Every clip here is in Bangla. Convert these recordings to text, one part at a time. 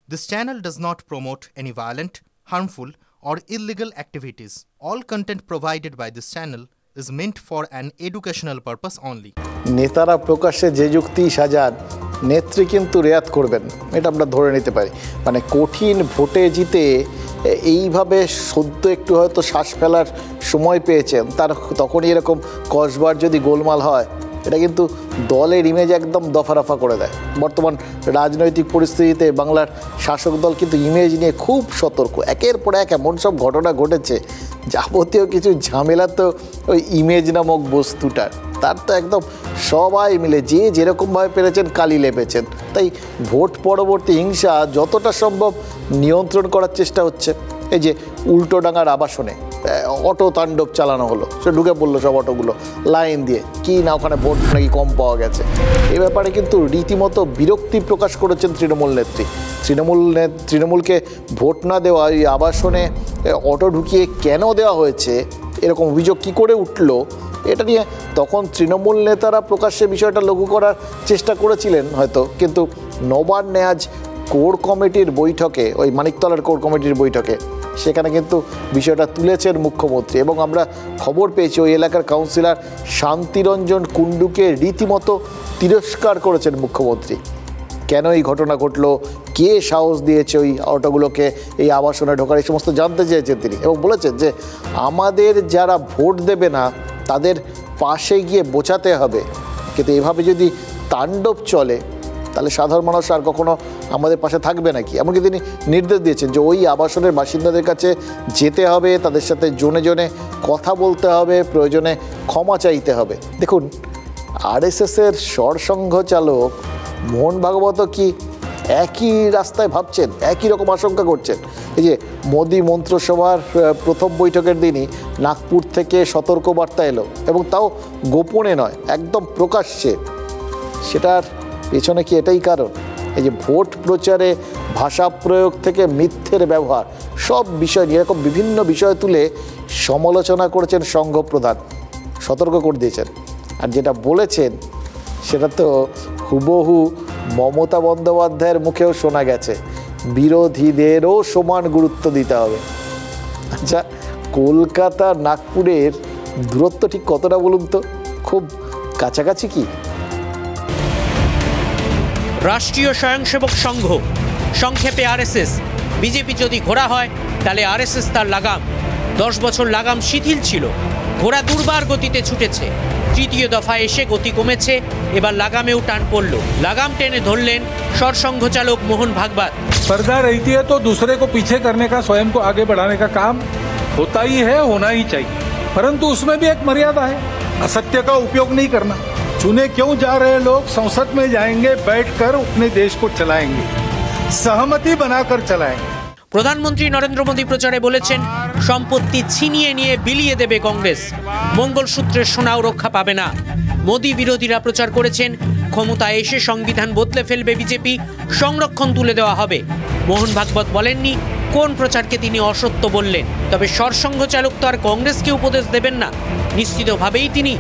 This channel does not promote any violent, harmful, or illegal activities. All content provided by this channel is meant for an educational purpose only. নেতারা প্রকাশ্যে যে যুক্তি সাজান নেত্রী কিন্তু রেয়াত করবেন, এটা আমরা ধরে নিতে পারি। মানে কঠিন ভোটে জিতে এইভাবে সদ্য একটু হয়তো শ্বাস ফেলার সময় পেয়েছেন, তার তখনই এরকম কসবার যদি গোলমাল হয়, এটা কিন্তু দলের ইমেজ একদম দফারফা করে দেয়। বর্তমান রাজনৈতিক পরিস্থিতিতে বাংলার শাসক দল কিন্তু ইমেজ নিয়ে খুব সতর্ক। একের পর এক এমন সব ঘটনা ঘটেছে, যাবতীয় কিছু ঝামেলা তো ওই ইমেজ নামক বস্তুটার, তার তো একদম সবাই মিলে যে যেরকমভাবে পেরেছেন কালি লেপেছেন। তাই ভোট পরবর্তী হিংসা যতটা সম্ভব নিয়ন্ত্রণ করার চেষ্টা হচ্ছে। এই যে উল্টোডাঙ্গার আবাসনে অটো তাণ্ডব চালানো হলো, সে ঢুকে পড়লো সব অটোগুলো লাইন দিয়ে, কি না ওখানে ভোট নাকি কম পাওয়া গেছে। এ ব্যাপারে কিন্তু রীতিমতো বিরক্তি প্রকাশ করেছেন তৃণমূল নেত্রী। তৃণমূলকে ভোট না দেওয়া এই আবাসনে অটো ঢুকিয়ে কেন দেওয়া হয়েছে, এরকম অভিযোগ কী করে উঠলো, এটা নিয়ে তখন তৃণমূল নেতারা প্রকাশ্যে বিষয়টা লঘু করার চেষ্টা করেছিলেন হয়তো, কিন্তু নবান্নে আজ কোর কমিটির বৈঠকে, ওই মানিকতলার কোর কমিটির বৈঠকে, সেখানে কিন্তু বিষয়টা তুলেছেন মুখ্যমন্ত্রী। এবং আমরা খবর পেয়েছি ওই এলাকার কাউন্সিলর শান্তিরঞ্জন কুণ্ডুকে রীতিমতো তিরস্কার করেছেন মুখ্যমন্ত্রী। কেন এই ঘটনা ঘটলো, কে সাহস দিয়েছে ওই অটোগুলোকে এই আবাসনে ঢোকার, এই সমস্ত জানতে চেয়েছেন তিনি। এবং বলেছেন যে আমাদের যারা ভোট দেবে না তাদের পাশে গিয়ে বোঝাতে হবে, কিন্তু এভাবে যদি তাণ্ডব চলে তাহলে সাধারণ মানুষ আর কখনো আমাদের পাশে থাকবে নাকি। এমনকি তিনি নির্দেশ দিয়েছেন যে ওই আবাসনের বাসিন্দাদের কাছে যেতে হবে, তাদের সাথে জনে জনে কথা বলতে হবে, প্রয়োজনে ক্ষমা চাইতে হবে। দেখুন, আরএসএসের সরসংঘ চালক মোহন ভাগবত কি একই রাস্তায় ভাবছেন, একই রকম আশঙ্কা করছেন? এই যে মোদি মন্ত্রিসভার প্রথম বৈঠকের দিনই নাগপুর থেকে সতর্কবার্তা এলো, এবং তাও গোপনে নয়, একদম প্রকাশ্যে। সেটার পেছনে কি এটাই কারণ? এই যে ভোট প্রচারে ভাষা প্রয়োগ থেকে মিথ্যের ব্যবহার, সব বিষয় নিয়ে এরকম বিভিন্ন বিষয় তুলে সমালোচনা করেছেন সংঘ প্রধান, সতর্ক করে দিয়েছেন। আর যেটা বলেছেন সেটা তো হুবহু মমতা বন্দ্যোপাধ্যায়ের মুখেও শোনা গেছে, বিরোধীদেরও সমান গুরুত্ব দিতে হবে। আচ্ছা, কলকাতা নাগপুরের দূরত্ব ঠিক কতটা বলুন তো? খুব কাছাকাছি কি? রাষ্ট্রীয় স্বয়ংসেবক সংঘ, সংক্ষেপে আরএসএস। বিজেপি যদি ঘোড়া হয় তাহলে আরএসএস তার লাগাম। 10 বছর লাগাম শিথিল ছিল, ঘোড়া দুর্বার গতিতে ছুটেছে। তৃতীয় দফায় এসে গতি কমেছে, এবার লাগামেও টান পড়ল। লাগাম টেনে ধরলেন सरसंघ चालक मोहन भागवत। स्पर्धा रहती है तो दूसरे को पीछे करने का, स्वयं को आगे बढ़ाने का काम होता ही है, होना ही चाहिए, परंतु उसमें भी एक मर्यादा है। असत्य का उपयोग नहीं करना। चुने क्यों जा रहे लोग संसद में जाएंगे, बैठकर अपने देश को चलाएंगे, सहमति बनाकर चलाएंगे। प्रधानमंत्री नरेंद्र मोदी प्रचारे बोलेছেন সম্পত্তি ছিনিয়ে নিয়ে বিলিয়ে দেবে কংগ্রেস, মঙ্গলসূত্রের সোনাও রক্ষা পাবে না। মোদি বিরোধীরা প্রচার করেছেন ক্ষমতায় এসে সংবিধান বদলে ফেলবে বিজেপি, সংরক্ষণ তুলে দেওয়া হবে। মোহন ভাগবত বলেননি কোন প্রচারকে তিনি অসত্য বললেন, তবে সরসংঘ চালক তো আর কংগ্রেসকে উপদেশ দেবেন না, নিশ্চিতভাবেই তিনি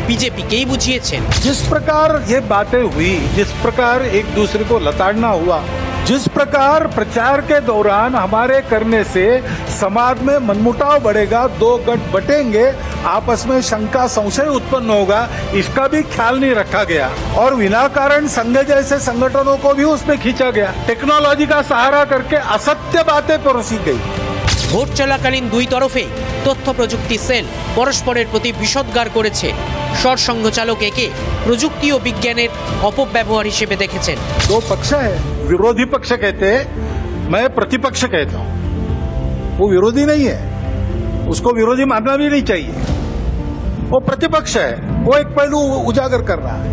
बीजेपीকেই বুঝিয়েছেন। जिस प्रकार ये बातें हुई, जिस प्रकार एक दूसरे को लताड़ना हुआ, जिस प्रकार प्रचार के दौरान हमारे करने से समाज में मनमुटाव बढ़ेगा, दो गठ बटेंगे, आपस में शंका संशय उत्पन्न होगा, इसका भी ख्याल नहीं रखा गया और विनाकारण संघ जैसे संगठनों को भी उसमें खींचा गया। टेक्नोलॉजी का सहारा करके असत्य बातें परोसी गई। ভোট চলাকালীন দুই তরফে তথ্য প্রযুক্তি সেল পরস্পরের প্রতি বিষোদ্গার করেছে। সরসংঘ চালক একে প্রযুক্তি ও বিজ্ঞানের অপব্যবহার হিসেবে দেখেছেন। दो पक्ष है, विरोधी पक्ष कहते हैं, मैं प्रतिपक्ष कहता हूं। वो विरोधी नहीं है, उसको विरोधी मानना भी नहीं चाहिए। वो प्रतिपक्ष है, वो एक पहलू उजागर कर रहा है,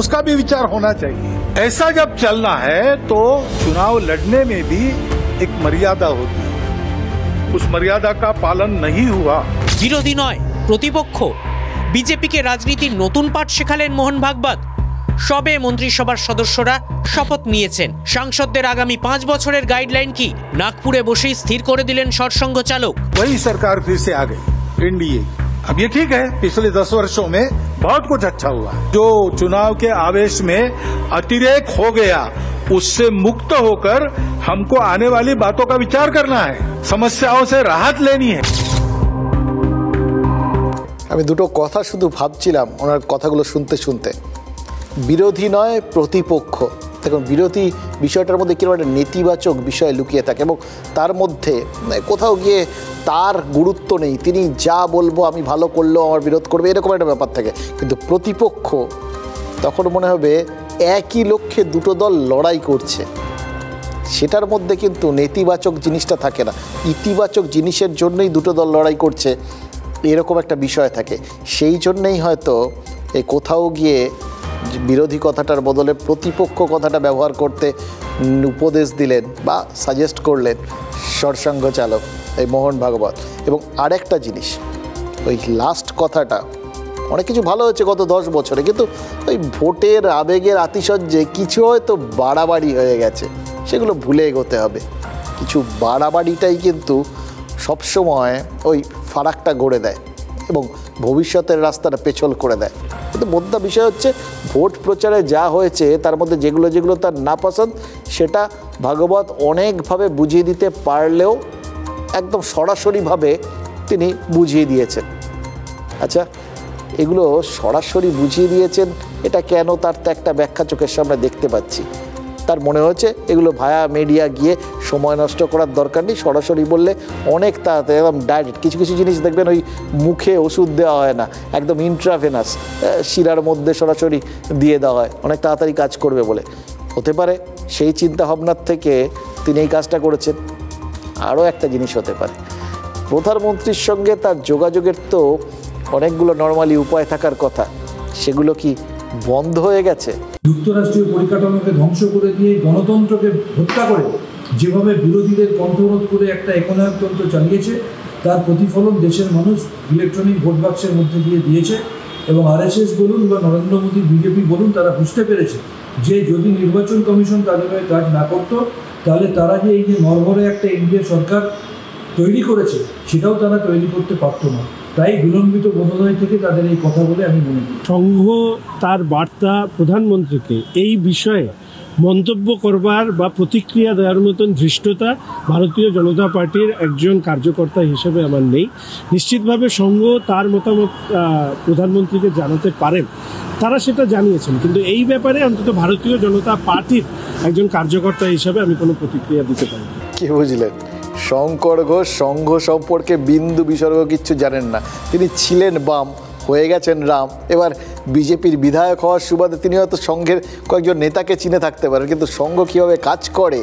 उसका भी विचार होना चाहिए। ऐसा जब चलना है तो चुनाव लड़ने में भी एक मर्यादा होती है, उस मर्यादा का पालन नहीं हुआ। বিরোধী নয় প্রতিপক্ষ, বিজেপিকে রাজনীতির নতুন পাঠ শেখালেন মোহন ভাগবত। সবে মন্ত্রিসভার সদস্যরা শপথ নিয়েছেন। সাংসদদের আগামী 5 বছরের গাইডলাইন কি নাগপুরে বসেই স্থির করে দিলেন সরসংঘ চালক। वही सरकार फिर से आ गई, एनडीए। अब ये ठीक है, पिछले 10 वर्षों में बहुत कुछ अच्छा हुआ। जो चुनाव के आवेश में अतिरेक हो गया उससे मुक्त होकर हमको आने वाली बातों का विचार करना है, समस्याओं से राहत लेनी है। আমি দুটো কথা শুধু ভাবছিলাম ওনার কথাগুলো শুনতে শুনতে। বিরোধী নয় প্রতিপক্ষ। দেখুন, বিরোধী বিষয়টার মধ্যে কিরকম একটা নেতিবাচক বিষয় লুকিয়ে থাকে এবং তার মধ্যে কোথাও গিয়ে তার গুরুত্ব নেই, তিনি যা বলবো আমি ভালো করলেও আমার বিরোধ করবে, এরকম একটা ব্যাপার থাকে। কিন্তু প্রতিপক্ষ তখন মনে হবে একই লক্ষ্যে দুটো দল লড়াই করছে, সেটার মধ্যে কিন্তু নেতিবাচক জিনিসটা থাকে না, ইতিবাচক জিনিসের জন্যই দুটো দল লড়াই করছে, এরকম একটা বিষয় থাকে। সেই জন্যেই হয়তো এই কোথাও গিয়ে বিরোধী কথাটার বদলে প্রতিপক্ষ কথাটা ব্যবহার করতে উপদেশ দিলেন বা সাজেস্ট করলেন সরসাঙ্গ চালক এই মোহন ভাগবত। এবং আরেকটা জিনিস, ওই লাস্ট কথাটা, অনেক কিছু ভালো হয়েছে গত 10 বছরে, কিন্তু ওই ভোটের আবেগের আতিশয্যে কিছু হয়তো বাড়াবাড়ি হয়ে গেছে, সেগুলো ভুলে এগোতে হবে। কিছু বাড়াবাড়িটাই কিন্তু সবসময় ওই ফারাকটা গড়ে দেয় এবং ভবিষ্যতের রাস্তাটা পেছল করে দেয়। কিন্তু মোদ্দা বিষয় হচ্ছে ভোট প্রচারে যা হয়েছে তার মধ্যে যেগুলো যেগুলো তার নাপসন্দ সেটা ভাগবত অনেকভাবে বুঝিয়ে দিতে পারলেও একদম সরাসরিভাবে তিনি বুঝিয়ে দিয়েছেন। আচ্ছা, এগুলো সরাসরি বুঝিয়ে দিয়েছেন এটা কেন, তার তো একটা ব্যাখ্যা চোখের সামনে দেখতে পাচ্ছি। তার মনে হচ্ছে এগুলো ভায়া মিডিয়া গিয়ে সময় নষ্ট করার দরকার নেই, সরাসরি বললে অনেক তাড়াতাড়ি একদম ডাইরেক্ট। কিছু কিছু জিনিস দেখবেন ওই মুখে ওষুধ দেওয়া হয় না, একদম ইন্ট্রাভেনাস শিরার মধ্যে সরাসরি দিয়ে দেওয়া হয়, অনেক তাড়াতাড়ি কাজ করবে বলে। হতে পারে সেই চিন্তা ভাবনার থেকে তিনি এই কাজটা করেছেন। আরও একটা জিনিস হতে পারে, প্রধানমন্ত্রীর সঙ্গে তার যোগাযোগের তো অনেকগুলো নর্মালি উপায় থাকার কথা, সেগুলো কি বন্ধ হয়ে গেছে? যুক্তরাষ্ট্রীয় পরিকাঠামোকে ধ্বংস করে দিয়ে গণতন্ত্রকে হত্যা করে যেভাবে বিরোধীদের কণ্ঠরোধ করে একটা একনায়কতন্ত্র চালিয়েছে, তার প্রতিফলন দেশের মানুষ ইলেকট্রনিক ভোট বাক্সের মধ্যে দিয়ে দিয়েছে। এবং আরএসএস বলুন বা নরেন্দ্র মোদী বিজেপি বলুন, তারা বুঝতে পেরেছে যে যদি নির্বাচন কমিশন তাদের হয়ে কাজ না করতো তাহলে তারা যে এই যে নরবরে একটা এনডিএ সরকার তৈরি করেছে সেটাও তারা তৈরি করতে পারতো না। তাই বিলম্বিত বোধোদয় থেকে তাদের এই কথা বলে আমি মনে করি। সংঘ তার বার্তা প্রধানমন্ত্রীকে এই বিষয়ে মন্তব্য করবার বা প্রতিক্রিয়া দেওয়ার মতন ধৃষ্টতা ভারতীয় জনতা পার্টির একজন কার্যকর্তা হিসেবে আমার নেই। নিশ্চিতভাবে সংঘ তার মতামত প্রধানমন্ত্রীকে জানাতে পারেন, তারা সেটা জানিয়েছেন, কিন্তু এই ব্যাপারে অন্তত ভারতীয় জনতা পার্টির একজন কার্যকর্তা হিসেবে আমি কোনো প্রতিক্রিয়া দিতে পারি না। কি বুঝলেন? শঙ্কর ঘোষ সংঘ সম্পর্কে বিন্দু বিসর্গ কিচ্ছু জানেন না। তিনি ছিলেন বাম, হয়ে গেছেন রাম। এবার বিজেপির বিধায়ক হওয়ার সুবাদে তিনি হয়তো সংঘের কয়েকজন নেতাকে চিনে থাকতে পারেন, কিন্তু সংঘ কীভাবে কাজ করে,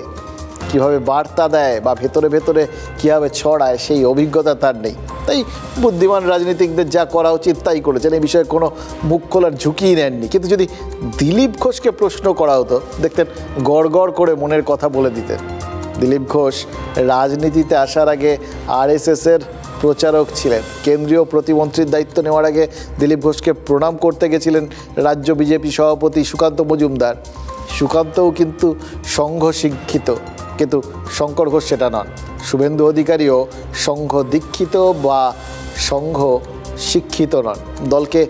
কীভাবে বার্তা দেয় বা ভেতরে ভেতরে কীভাবে ছড়ায় সেই অভিজ্ঞতা তার নেই। তাই বুদ্ধিমান রাজনীতিকদের যা করা উচিত তাই করেছেন, এই বিষয়ে কোনো মুখ খোলার ঝুঁকিই নেননি। কিন্তু যদি দিলীপ ঘোষকে প্রশ্ন করা হতো, দেখতেন গড় গড় করে মনের কথা বলে দিতেন। দিলীপ ঘোষ রাজনীতিতে আসার আগে আরএসএসের প্রচারক ছিলেন। কেন্দ্রীয় প্রতিমন্ত্রীর দায়িত্ব নেওয়ার আগে দিলীপ ঘোষকে প্রণাম করতে গেছিলেন রাজ্য বিজেপি সভাপতি সুকান্ত মজুমদার। সুকান্তও কিন্তু সংঘ শিক্ষিত, কিন্তু শঙ্কর ঘোষ সেটা নন। শুভেন্দু অধিকারীও সংঘ দীক্ষিত বা সংঘ শিক্ষিত নন। দলকে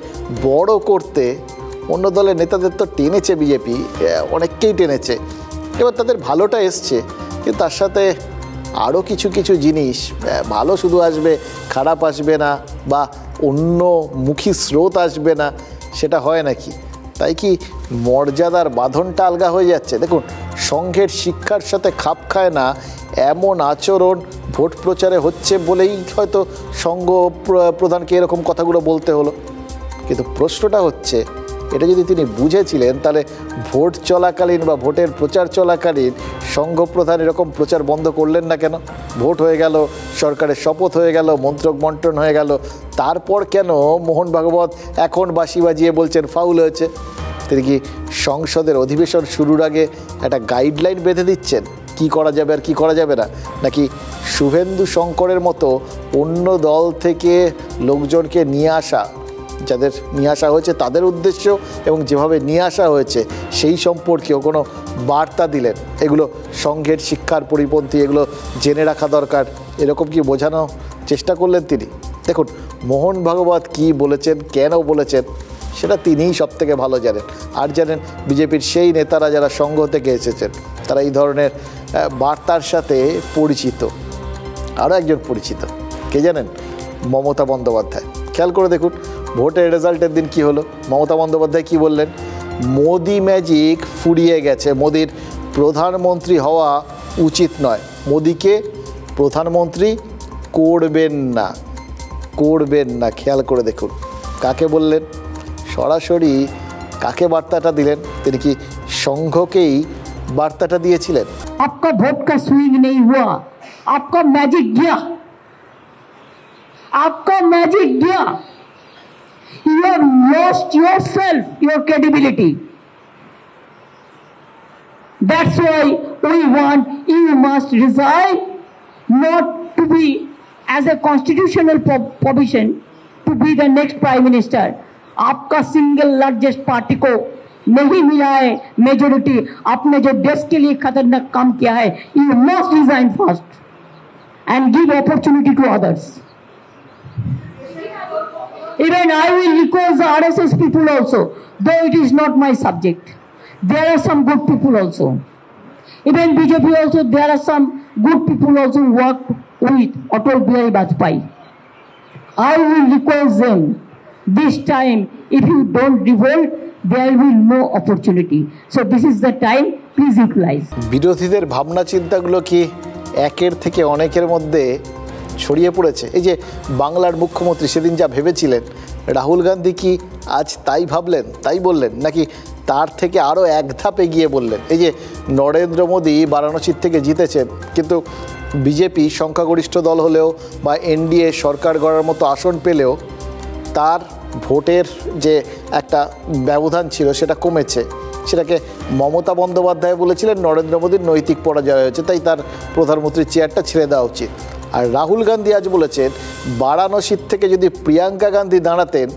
বড় করতে অন্য দলের নেতাদের তো টেনেছে বিজেপি, অনেককেই টেনেছে। এবার তাদের ভালোটা এসছে, কিন্তু তার সাথে আরও কিছু কিছু জিনিস, ভালো শুধু আসবে খারাপ আসবে না বা অন্য মুখী স্রোত আসবে না, সেটা হয় নাকি? তাই কি মর্যাদার বাঁধনটা আলগা হয়ে যাচ্ছে? দেখুন, সংঘের শিক্ষার সাথে খাপ খায় না এমন আচরণ ভোট প্রচারে হচ্ছে বলেই হয়তো সংঘ প্রধানকে এরকম কথাগুলো বলতে হলো। কিন্তু প্রশ্নটা হচ্ছে, এটা যদি তিনি বুঝেছিলেন তাহলে ভোট চলাকালীন বা ভোটের প্রচার চলাকালীন সংঘ প্রধান এরকম প্রচার বন্ধ করলেন না কেন? ভোট হয়ে গেল, সরকারের শপথ হয়ে গেল, মন্ত্রক বন্টন হয়ে গেল, তারপর কেন মোহন ভাগবত এখন বাঁশি বাজিয়ে বলছেন ফাউল হয়েছে? তিনি কি সংসদের অধিবেশন শুরুর আগে একটা গাইডলাইন বেঁধে দিচ্ছেন কি করা যাবে আর কি করা যাবে না? নাকি শুভেন্দু শঙ্করের মতো অন্য দল থেকে লোকজনকে নিয়ে আসা, যাদের নিয়ে আসা হয়েছে তাদের উদ্দেশ্য এবং যেভাবে নিয়ে আসা হয়েছে সেই সম্পর্কেও কোনো বার্তা দিলেন? এগুলো সংঘের শিক্ষার পরিপন্থী, এগুলো জেনে রাখা দরকার, এরকম কি বোঝানো চেষ্টা করলেন তিনি? দেখুন, মোহন ভাগবত কি বলেছেন, কেন বলেছেন, সেটা তিনিই সব থেকে ভালো জানেন। আর জানেন বিজেপির সেই নেতারা যারা সংঘ থেকে এসেছেন তারা এই ধরনের বার্তার সাথে পরিচিত। আরও একজন পরিচিত, কে জানেন? মমতা বন্দ্যোপাধ্যায়। খেয়াল করে দেখুন ভোটের রেজাল্টের দিন কি হলো। মমতা বন্দ্যোপাধ্যায় কি বললেন? মোদি ম্যাজিক ফুরিয়ে গেছে, মোদির প্রধানমন্ত্রী হওয়া উচিত নয়, মোদিকে প্রধানমন্ত্রী করবেন না, করবেন না। খেয়াল করে দেখুন কাকে বললেন, সরাসরি কাকে বার্তাটা দিলেন? তিনি কি সংঘকেই বার্তাটা দিয়েছিলেন? आपका वोट का स्विंग नहीं हुआ, आपका मैजिक गया, आपका मैजिक गया, you have lost yourself, your credibility. That's why we want you must resign, not to be as a constitutional provision to be the next prime minister. आपका सिंगल लार्जेस्ट पार्टी को नहीं मिला है मेजोरिटी, आपने जो देश के लिए खतरनाक काम किया है, you must resign first and give opportunity to others. Even I will request the RSS people also, though it is not my subject. There are some good people also. Even BJP also, there are some good people also who work with Atal Bihari Vajpayee. I will request them, this time, if you don't revolt, there will be no opportunity. So this is the time, please utilize. বিরোধীদের ভাবনা চিন্তাগুলো কি একের থেকে অনেকের মধ্যে ছড়িয়ে পড়েছে? এই যে বাংলার মুখ্যমন্ত্রী সেদিন যা ভেবেছিলেন, রাহুল গান্ধী কি আজ তাই ভাবলেন, তাই বললেন, নাকি তার থেকে আরও এক ধাপ এগিয়ে বললেন? এই যে নরেন্দ্র মোদী বারাণসীর থেকে জিতেছেন, কিন্তু বিজেপি সংখ্যাগরিষ্ঠ দল হলেও বা এনডিএ সরকার গড়ার মতো আসন পেলেও তার ভোটের যে একটা ব্যবধান ছিল সেটা কমেছে। সেটাকে মমতা বন্দ্যোপাধ্যায় বলেছিলেন নরেন্দ্র মোদীর নৈতিক পরাজয় হয়েছে, তাই তার প্রধানমন্ত্রীর চেয়ারটা ছেড়ে দেওয়া উচিত। আর রাহুল গান্ধী আজ বলেছেন বারাণসীর থেকে যদি প্রিয়াঙ্কা গান্ধী দাঁড়াতেন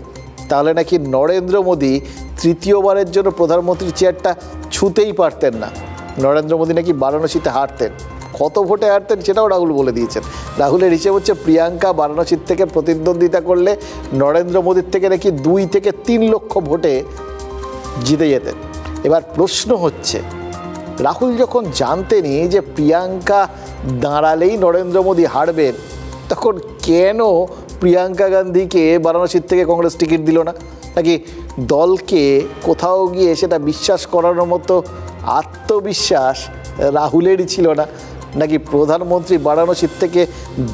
তাহলে নাকি নরেন্দ্র মোদী তৃতীয়বারের জন্য প্রধানমন্ত্রীর চেয়ারটা ছুঁতেই পারতেন না। নরেন্দ্র মোদী নাকি বারাণসীতে হারতেন, কত ভোটে হারতেন সেটাও রাহুল বলে দিয়েছেন। রাহুলের হিসেব হচ্ছে প্রিয়াঙ্কা বারাণসীর থেকে প্রতিদ্বন্দ্বিতা করলে নরেন্দ্র মোদীর থেকে নাকি 2 থেকে 3 লক্ষ ভোটে জিতে যেতেন। এবার প্রশ্ন হচ্ছে রাহুল যখন জানতেনই যে প্রিয়াঙ্কা দাঁড়ালেই নরেন্দ্র মোদী হারবেন, তখন কেন প্রিয়াঙ্কা গান্ধীকে বারাণসীর থেকে কংগ্রেস টিকিট দিল না? নাকি দলকে কোথাও গিয়ে সেটা বিশ্বাস করানোর মতো আত্মবিশ্বাস রাহুলেরই ছিল না? নাকি প্রধানমন্ত্রী বারাণসীর থেকে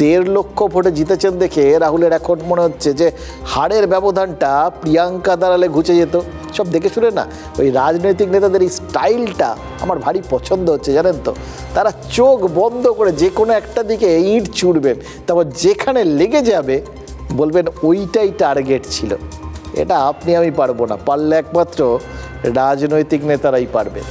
1.5 লক্ষ ভোটে জিতেছেন দেখে রাহুলের এখন মনে হচ্ছে যে হারের ব্যবধানটা প্রিয়াঙ্কা দাঁড়ালে ঘুচে যেত? সব দেখে শুনে না ওই রাজনৈতিক নেতাদের এই স্টাইলটা আমার ভারী পছন্দ হচ্ছে, জানেন তো? তারা চোখ বন্ধ করে যে কোনো একটা দিকে ইঁট ছুঁড়বেন, তারপর যেখানে লেগে যাবে বলবেন ওইটাই টার্গেট ছিল। এটা আপনি আমি পারবো না, পারলে একমাত্র রাজনৈতিক নেতারাই পারবেন।